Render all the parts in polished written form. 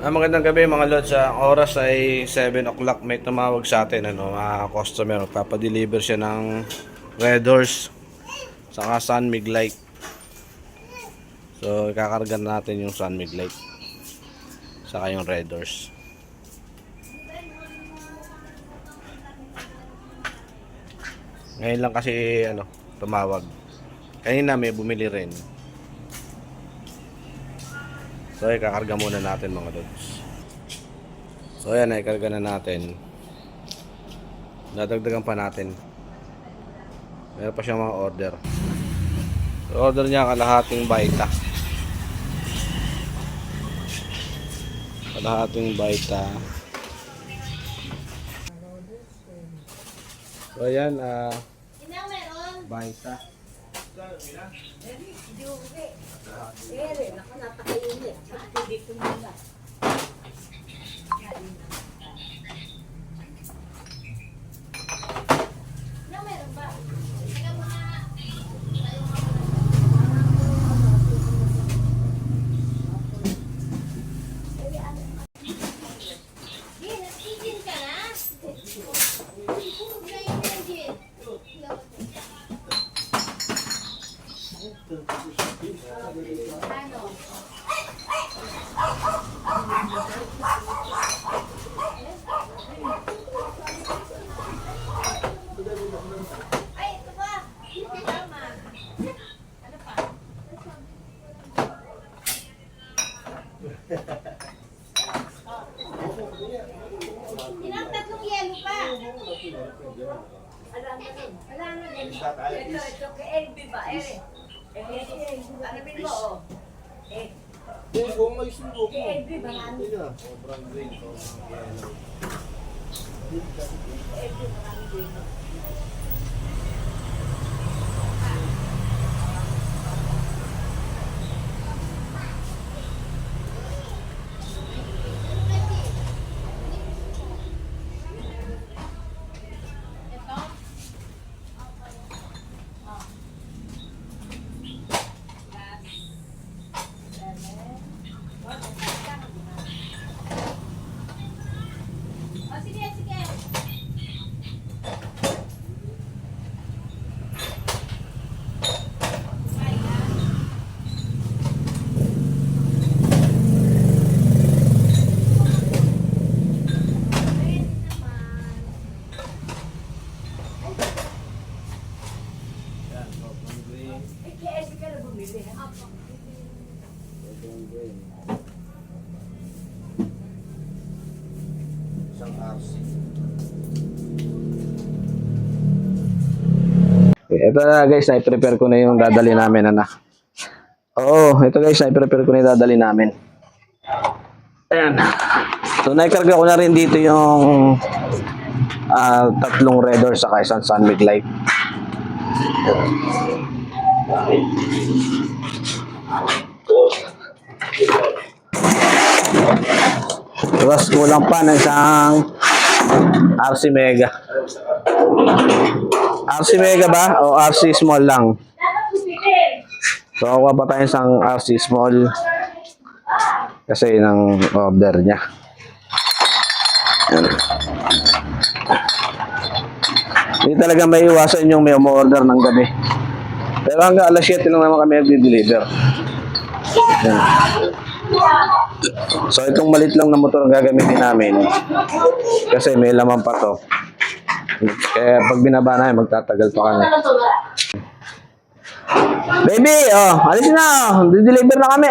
Magandang gabi mga lods. Ang oras ay 7 o'clock. May tumawag sa atin, mga customer. Papadeliver siya ng Red Horse saka Sun Mig Light. So ikakarga natin yung Sun Mig Light saka yung Red Horse. Ngayon lang kasi tumawag. Kanina may bumili rin. So ikakarga muna natin mga lods. So ayan, ikarga na natin. Dadagdagan pa natin. Meron pa siyang mga order. So, order niya kalahating baita. Kalahating baita. So ayan, baita. Ilang tatlong yelo pa? Wala na din. Ito kay LB ba? Ano bin mo, oh? Kay LB ba namin? Sobrang green, sobrang yellow. LB ba namin? Isang RC. Ito na guys, na-prepare ko na yung dadali namin, anak. Oo, ito guys, na-prepare ko na yung dadali namin. Ayan. So, naikarga ko na rin dito yung tatlong Red Horse saka isang Sun Mig Light. Tapos kulang pa ng isang RC Mega. RC Mega ba? O RC Small lang? So, kuha pa tayo isang RC Small kasi ng order niya. Hindi talaga may iwasan yung may umorder ng gabi. Pero hanggang alas 7 lang naman kami nag-deliver. So itong malit lang na motor ang gagamitin namin kasi may laman pa to. Kaya pag binaba na magtatagal pa kami. Baby, alis na, di-deliver na kami,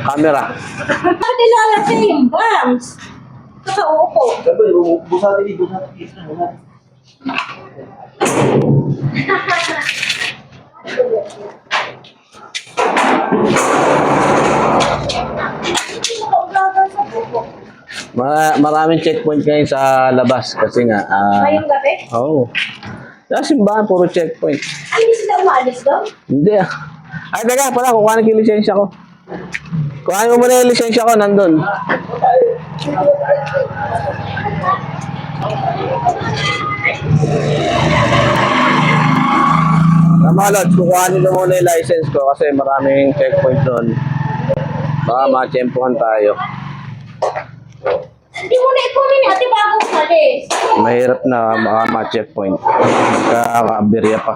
camera. Bakit ilalagay yung bombs? Sa upo. Busati. Maraming checkpoint ngayon sa labas kasi nga Ngayong gabi? oo. Sa simbahan puro checkpoint. Ay, hindi sila umaalis daw? Hindi Ay, teka pala, kukuhanin ko yung lisensya ko. Kuhanin mo muna yung lisensya ko, nandun. Mga lods, kukuhanin ko muna yung license ko kasi maraming checkpoint doon. Baka matsyempohan tayo. Hindi mo na ipunin ate bago umalis. Mahirap na baka ma-checkpoint. Magkakaberya pa.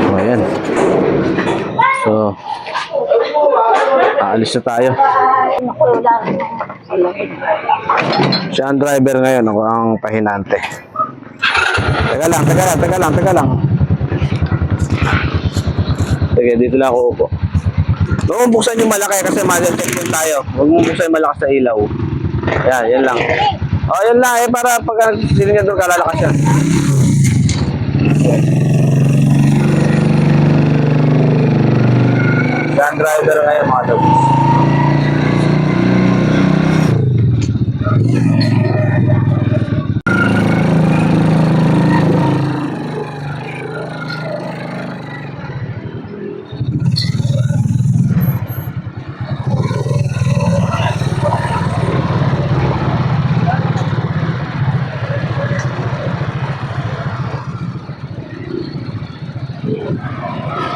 O, ayan. So, aalis na tayo. Siya ang driver ngayon, ako ang pahinante. Teka lang. Sige, dito lang ako upo. Huwag mong buksan yung malaki kasi ma-checkpoint tayo. Huwag mong buksan yung malakas sa ilaw. Yan lang. O, yan lang eh, para pag silingan doon, kalalakas yan. Siya ang driver ngayon, mga dog.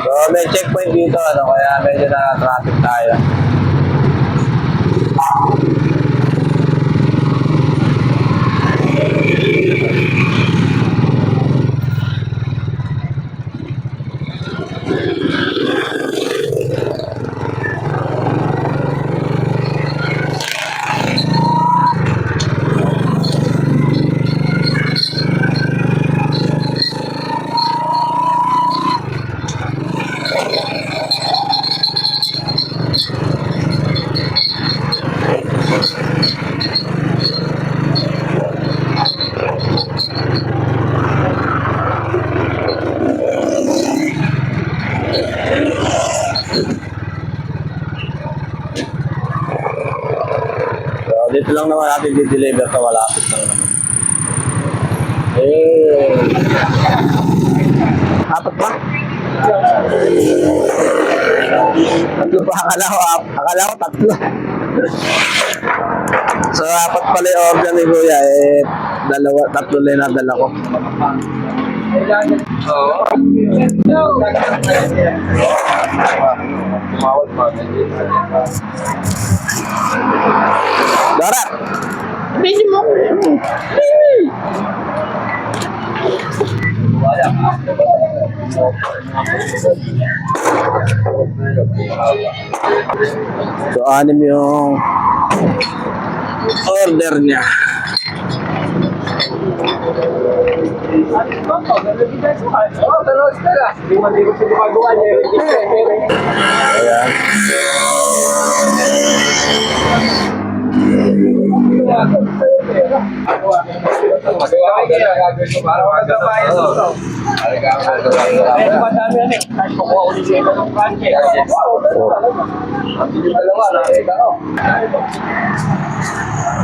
So, may checkpoint dito, kaya medyo na-traffic tayo. So, dito lang naman natin di-deliver ka, malapit lang naman. Apat pa? Tatlo pa, akala ko tatlo. So, apat pala yung order ni Kuya, tatlo lang yung nadala ko. Dora! Bili mo! So, 6 yung order niya. Ayan.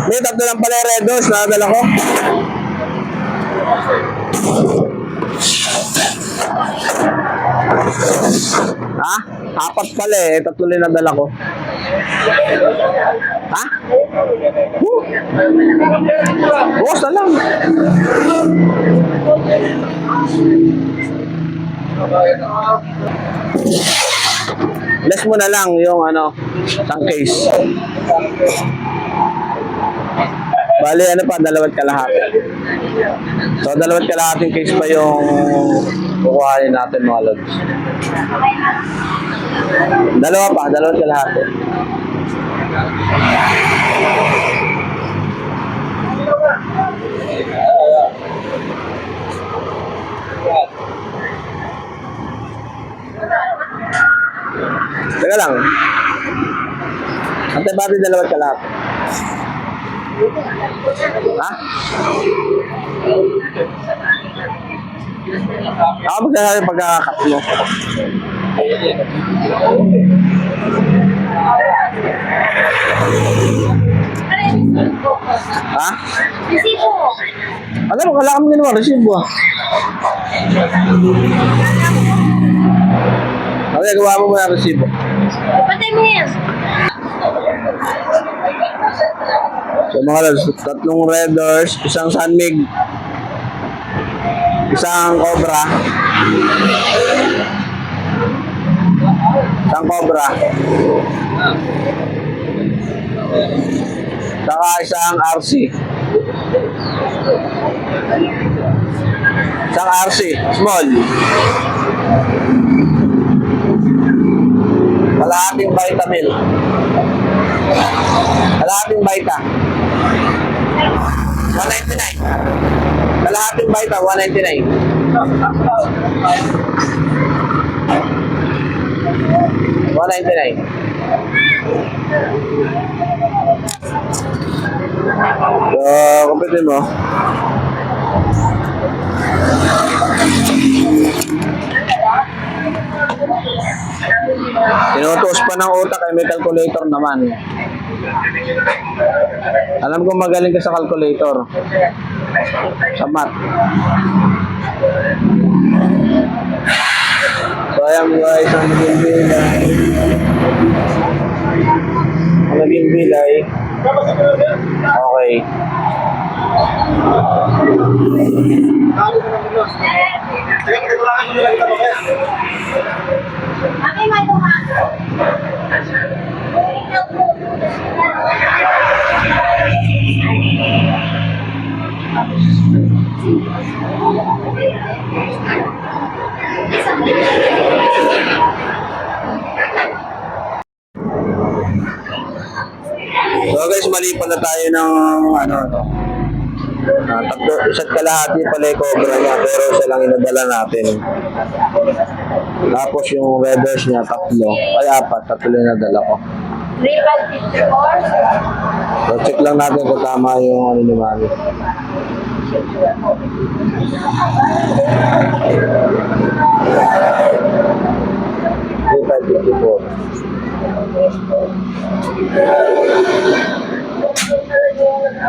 May tatlo lang pala yung red doors, nakadala ko. Ha? Apat pala eh, tatlo lang nadala ko. Ha? Bukas na lang. Less mo na lang yung isang case. Bali, pa, 2 kalahati. So, 2 kalahating case pa yung kukuhanin natin, mga lods. 2 pa, 2 kalahati. Teka lang. Ate, bakit 2 kalahati? Ha? Ako magkakaroon yung pagkakakat mo. Ha? Resibo. Alam mo, kailangan mo ginawa, resibo ah. Okay, gawa mo muna resibo. Patay mo yan. So mga lods, 3 red doors, 1 San Mig. Isang cobra. Isang cobra. Saka isang RC. Isang RC, small. Kalahating vitamil. Kalahating vita. 199. Kalahating vita, 199. 199. So, kumpitin mo. Tinutuos pa ng utak ay may calculator naman. Alam ko magaling ka sa calculator. Sa math. So ayan guys, ang naging bilay. Ang naging bilay. Okay. Mami, may tumakas. So guys, mali pala tayo ng tatlo, isa't kalahati pala yung cobra niya, pero isa lang inadala natin. Tapos yung reders niya, tatlo. Ay, tatlo yung inadala ko. 3554. So check lang natin kung tama yung ni Mami.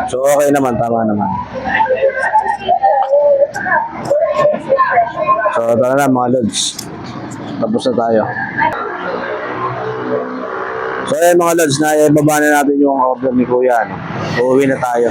So okay naman, tama naman. So tara na mga lods. Tapos na tayo. So ayun mga lods, na ibaba na natin yung order ni Kuya. Uuwi na tayo.